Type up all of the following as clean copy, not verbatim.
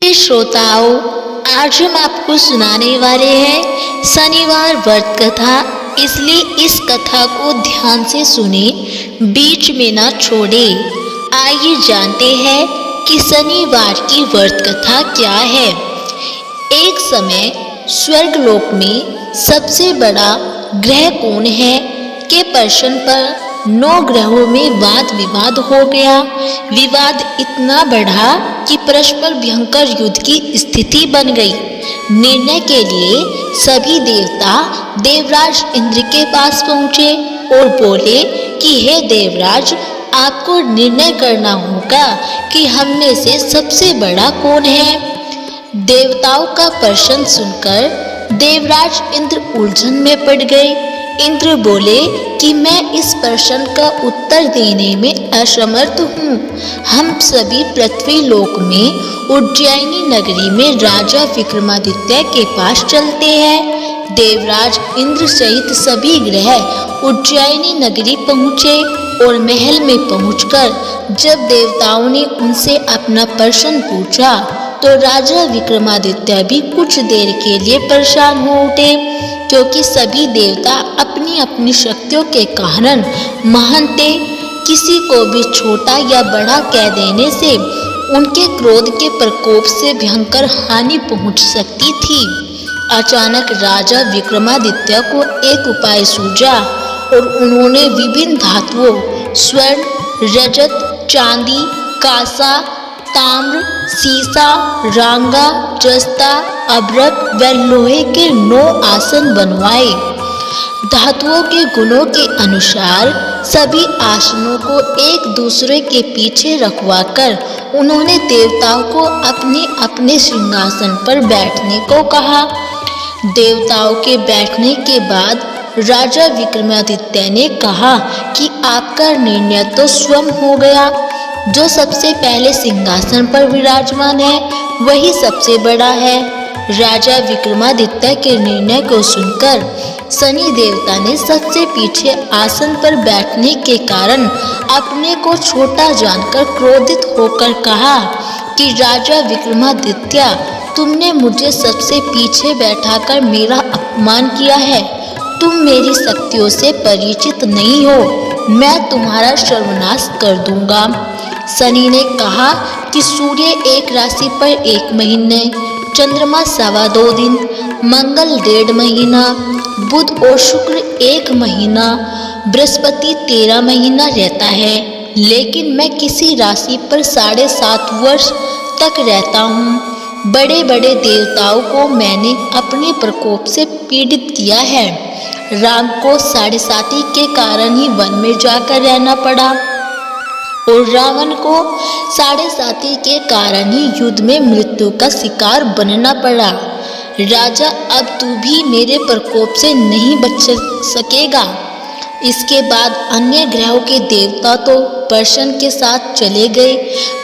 श्रोताओं, आज हम आपको सुनाने वाले हैं शनिवार व्रत कथा। इसलिए इस कथा को ध्यान से सुने, बीच में ना छोड़े। आइए जानते हैं कि शनिवार की व्रत कथा क्या है। एक समय स्वर्गलोक में सबसे बड़ा ग्रह कौन है के प्रश्न पर 9 ग्रहों में वाद विवाद हो गया। विवाद इतना बढ़ा कि परस्पर भयंकर युद्ध की स्थिति बन गई। निर्णय के लिए सभी देवता देवराज इंद्र के पास पहुँचे और बोले कि हे देवराज, आपको निर्णय करना होगा कि हम में से सबसे बड़ा कौन है। देवताओं का प्रश्न सुनकर देवराज इंद्र उलझन में पड़ गए। इंद्र बोले कि मैं इस प्रश्न का उत्तर देने में असमर्थ हूँ। हम सभी पृथ्वी लोक में उज्जैनी नगरी में राजा विक्रमादित्य के पास चलते हैं। देवराज इंद्र सहित सभी ग्रह उज्जैनी नगरी पहुँचे और महल में पहुंचकर जब देवताओं ने उनसे अपना प्रश्न पूछा तो राजा विक्रमादित्य भी कुछ देर के लिए परेशान हो उठे, क्योंकि सभी देवता अपनी अपनी शक्तियों के कारण महान थे। किसी को भी छोटा या बड़ा कह देने से उनके क्रोध के प्रकोप से भयंकर हानि पहुंच सकती थी। अचानक राजा विक्रमादित्य को एक उपाय सूझा और उन्होंने विभिन्न धातुओं स्वर्ण, रजत, चांदी, कांसा, ताम्र, सीसा, रांगा, जस्ता, अभ्रक व लोहे के 9 आसन बनवाए। धातुओं के गुणों के अनुसार सभी आसनों को एक दूसरे के पीछे रखवाकर उन्होंने देवताओं को अपने अपने सिंहासन पर बैठने को कहा। देवताओं के बैठने के बाद राजा विक्रमादित्य ने कहा कि आपका निर्णय तो स्वयं हो गया। जो सबसे पहले सिंहासन पर विराजमान है वही सबसे बड़ा है। राजा विक्रमादित्य के निर्णय को सुनकर शनि देवता ने सबसे पीछे आसन पर बैठने के कारण अपने को छोटा जानकर क्रोधित होकर कहा कि राजा विक्रमादित्य, तुमने मुझे सबसे पीछे बैठाकर मेरा अपमान किया है। तुम मेरी शक्तियों से परिचित नहीं हो, मैं तुम्हारा सर्वनाश कर दूंगा। शनि ने कहा कि सूर्य एक राशि पर 1 महीने, चंद्रमा 2.25 दिन, मंगल 1.5 महीना, बुध और शुक्र 1 महीना, बृहस्पति 13 महीना रहता है। लेकिन मैं किसी राशि पर 7.5 वर्ष तक रहता हूँ। बड़े बड़े देवताओं को मैंने अपने प्रकोप से पीड़ित किया है। राम को 7.5 के कारण ही वन में जाकर रहना पड़ा और रावण को 7.5 के कारण ही युद्ध में मृत्यु का शिकार बनना पड़ा। राजा, अब तू भी मेरे प्रकोप से नहीं बच सकेगा। इसके बाद अन्य ग्रहों के देवता तो प्रश्न के साथ चले गए,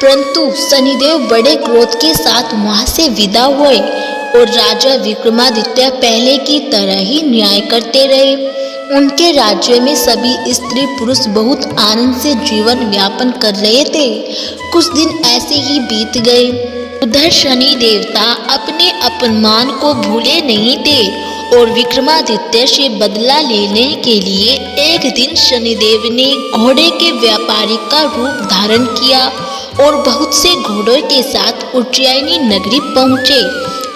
परंतु शनिदेव बड़े क्रोध के साथ वहां से विदा हुए और राजा विक्रमादित्य पहले की तरह ही न्याय करते रहे। उनके राज्य में सभी स्त्री पुरुष बहुत आनंद से जीवन यापन कर रहे थे। कुछ दिन ऐसे ही बीत गए। उधर शनि देवता अपने अपमान को भूले नहीं थे और विक्रमादित्य से बदला लेने के लिए एक दिन शनिदेव ने घोड़े के व्यापारी का रूप धारण किया और बहुत से घोड़ों के साथ उज्जैनी नगरी पहुँचे।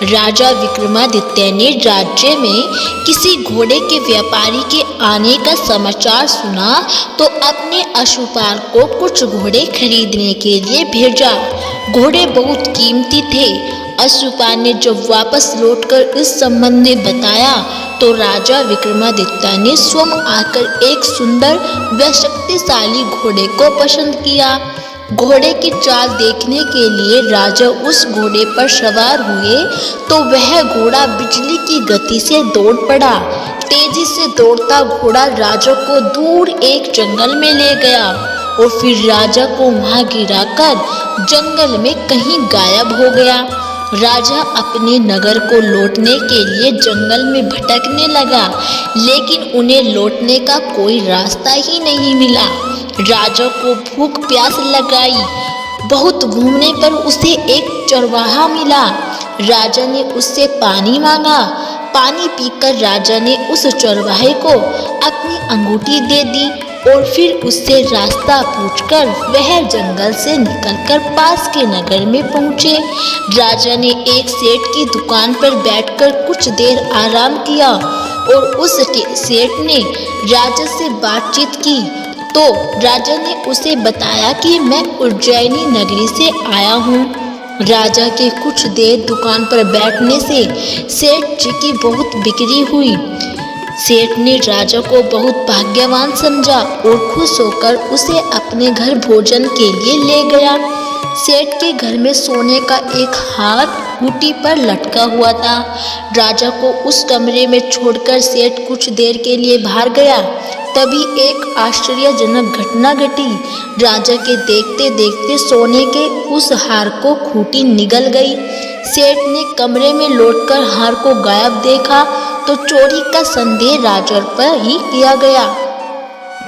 राजा विक्रमादित्य ने राज्य में किसी घोड़े के व्यापारी के आने का समाचार सुना तो अपने अश्वपाल को कुछ घोड़े खरीदने के लिए भेजा। घोड़े बहुत कीमती थे। अश्वपाल ने जब वापस लौटकर इस संबंध में बताया तो राजा विक्रमादित्य ने स्वयं आकर एक सुंदर व शक्तिशाली घोड़े को पसंद किया। घोड़े की चाल देखने के लिए राजा उस घोड़े पर सवार हुए तो वह घोड़ा बिजली की गति से दौड़ पड़ा। तेजी से दौड़ता घोड़ा राजा को दूर एक जंगल में ले गया और फिर राजा को वहां गिराकर जंगल में कहीं गायब हो गया। राजा अपने नगर को लौटने के लिए जंगल में भटकने लगा, लेकिन उन्हें लौटने का कोई रास्ता ही नहीं मिला। राजा को भूख प्यास लगाई बहुत घूमने पर उसे एक चरवाहा मिला। राजा ने उससे पानी मांगा। पानी पीकर राजा ने उस चरवाहे को अपनी अंगूठी दे दी और फिर उससे रास्ता पूछकर वह जंगल से निकलकर पास के नगर में पहुँचे। राजा ने एक सेठ की दुकान पर बैठकर कुछ देर आराम किया और उस सेठ ने राजा से बातचीत की तो राजा ने उसे बताया कि मैं उज्जैनी नगरी से आया हूँ। राजा के कुछ देर दुकान पर बैठने से सेठ जी की बहुत बिक्री हुई। सेठ ने राजा को बहुत भाग्यवान समझा और खुश होकर उसे अपने घर भोजन के लिए ले गया। सेठ के घर में सोने का एक हार खूंटी पर लटका हुआ था। राजा को उस कमरे में छोड़कर सेठ कुछ देर के लिए बाहर गया। तभी एक आश्चर्यजनक घटना घटी। राजा के देखते देखते सोने के उस हार को खूंटी निगल गई। सेठ ने कमरे में लौटकर हार को गायब देखा तो चोरी का संदेह राजा पर ही किया गया,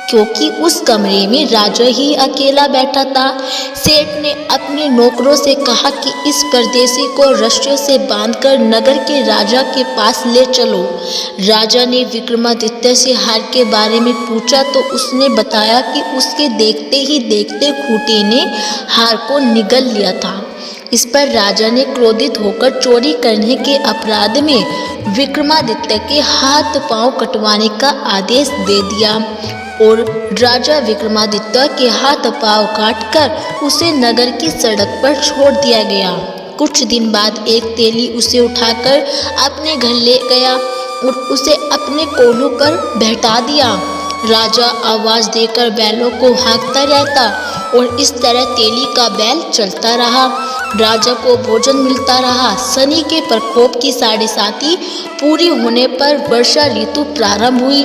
क्योंकि उस कमरे में राजा ही अकेला बैठा था। सेठ ने अपने नौकरों से कहा कि इस परदेसी को रस्सियों से बांधकर नगर के राजा के पास ले चलो। राजा ने विक्रमादित्य से हार के बारे में पूछा तो उसने बताया कि उसके देखते ही देखते खूंटी ने हार को निगल लिया था। इस पर राजा ने क्रोधित होकर चोरी करने के अपराध में विक्रमादित्य के हाथ पांव कटवाने का आदेश दे दिया और राजा विक्रमादित्य के हाथ पांव काटकर उसे नगर की सड़क पर छोड़ दिया गया। कुछ दिन बाद एक तेली उसे उठाकर अपने घर ले गया और उसे अपने कोल्हू पर बैठा दिया। राजा आवाज देकर बैलों को हाँकता रहता और इस तरह तेली का बैल चलता रहा। राजा को भोजन मिलता रहा। शनि के प्रकोप की 7.5 पूरी होने पर वर्षा ऋतु प्रारंभ हुई।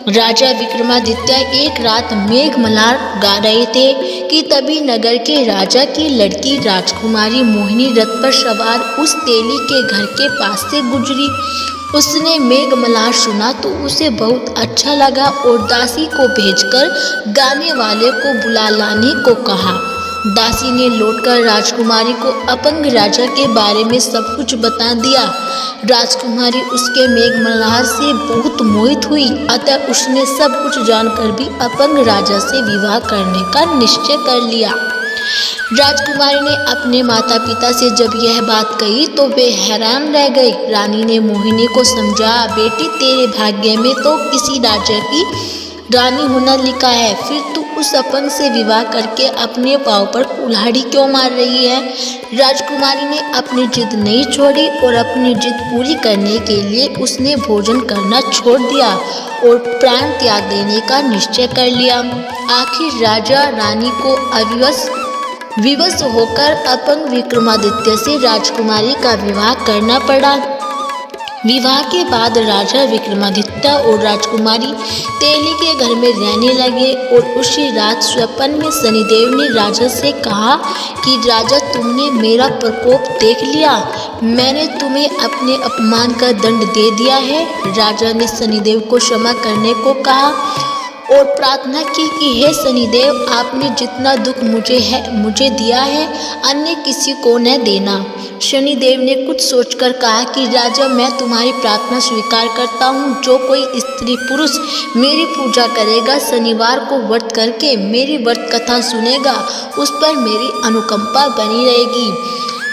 राजा विक्रमादित्य एक रात मेघ मल्हार गा रहे थे कि तभी नगर के राजा की लड़की राजकुमारी मोहिनी रथ पर सवार उस तेली के घर के पास से गुजरी। उसने मेघ मल्हार सुना तो उसे बहुत अच्छा लगा और दासी को भेजकर गाने वाले को बुला लाने को कहा। दासी ने लौटकर राजकुमारी को अपंग राजा के बारे में सब कुछ बता दिया। राजकुमारी उसके मेघ मल्हार से बहुत मोहित हुई, अतः उसने सब कुछ जानकर भी अपंग राजा से विवाह करने का निश्चय कर लिया। राजकुमारी ने अपने माता पिता से जब यह बात कही तो वे हैरान रह गए। रानी ने मोहिनी को समझा, बेटी तेरे भाग्य में तो किसी राजा की रानी होना लिखा है, फिर तू उस अपंग से विवाह करके अपने पाँव पर कुल्हाड़ी क्यों मार रही है। राजकुमारी ने अपनी जिद नहीं छोड़ी और अपनी जिद पूरी करने के लिए उसने भोजन करना छोड़ दिया और प्राण त्याग देने का निश्चय कर लिया। आखिर राजा रानी को विवश होकर अपंग विक्रमादित्य से राजकुमारी का विवाह करना पड़ा। विवाह के बाद राजा विक्रमादित्य और राजकुमारी तेली के घर में रहने लगे और उसी रात स्वप्न में शनिदेव ने राजा से कहा कि राजा, तुमने मेरा प्रकोप देख लिया, मैंने तुम्हें अपने अपमान का दंड दे दिया है। राजा ने शनिदेव को क्षमा करने को कहा और प्रार्थना की कि हे शनिदेव, आपने जितना दुख मुझे दिया है अन्य किसी को न देना। शनिदेव ने कुछ सोचकर कहा कि राजा, मैं तुम्हारी प्रार्थना स्वीकार करता हूँ। जो कोई स्त्री पुरुष मेरी पूजा करेगा, शनिवार को व्रत करके मेरी व्रत कथा सुनेगा, उस पर मेरी अनुकंपा बनी रहेगी।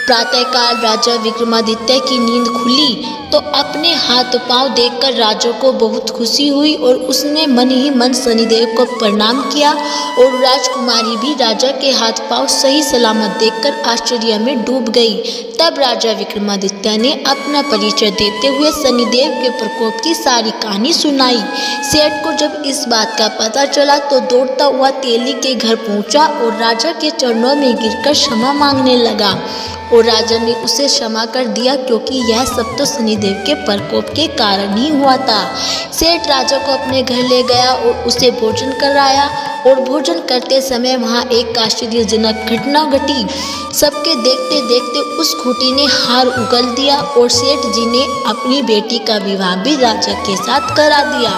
प्रातःकाल राजा विक्रमादित्य की नींद खुली तो अपने हाथ पांव देखकर राजा को बहुत खुशी हुई और उसने मन ही मन शनिदेव को प्रणाम किया और राजकुमारी भी राजा के हाथ पांव सही सलामत देखकर आश्चर्य में डूब गई। तब राजा विक्रमादित्य ने अपना परिचय देते हुए शनिदेव के प्रकोप की सारी कहानी सुनाई। सेठ को जब इस बात का पता चला तो दौड़ता हुआ तेली के घर पहुंचा और राजा के चरणों में गिरकर क्षमा मांगने लगा और राजा ने उसे क्षमा कर दिया, क्योंकि यह सब तो शनिदेव के प्रकोप के कारण ही हुआ था। सेठ राजा को अपने घर ले गया और उसे भोजन कराया और भोजन करते समय वहाँ एक आश्चर्यजनक घटना घटी। सबके देखते देखते उस खूंटी ने हार उगल दिया और सेठ जी ने अपनी बेटी का विवाह भी राजा के साथ करा दिया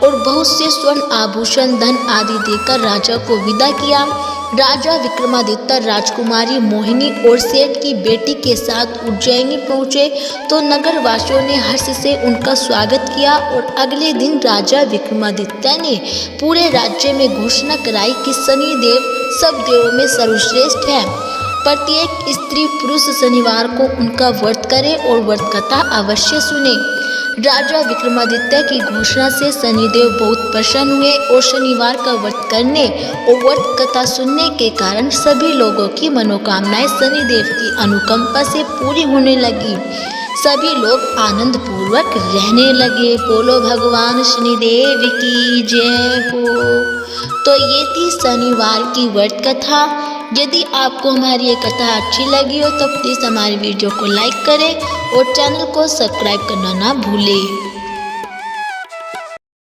और बहुत से स्वर्ण आभूषण धन आदि देकर राजा को विदा किया। राजा विक्रमादित्य राजकुमारी मोहिनी और सेठ की बेटी के साथ उज्जैनी पहुँचे तो नगर वासियों ने हर्ष से उनका स्वागत किया और अगले दिन राजा विक्रमादित्य ने पूरे राज्य में घोषणा कराई कि शनिदेव सब देवों में सर्वश्रेष्ठ है। प्रत्येक स्त्री पुरुष शनिवार को उनका व्रत करे और व्रत कथा अवश्य सुने। राजा विक्रमादित्य की घोषणा से शनिदेव बहुत प्रसन्न हुए और शनिवार का व्रत करने और व्रत कथा सुनने के कारण सभी लोगों की मनोकामनाएं शनिदेव की अनुकंपा से पूरी होने लगी। सभी लोग आनंद पूर्वक रहने लगे। बोलो भगवान शनिदेव की जय हो। तो ये थी शनिवार की व्रत कथा। यदि आपको हमारी ये कथा अच्छी लगी हो तो प्लीज़ हमारी वीडियो को लाइक करें और चैनल को सब्सक्राइब करना ना भूलें।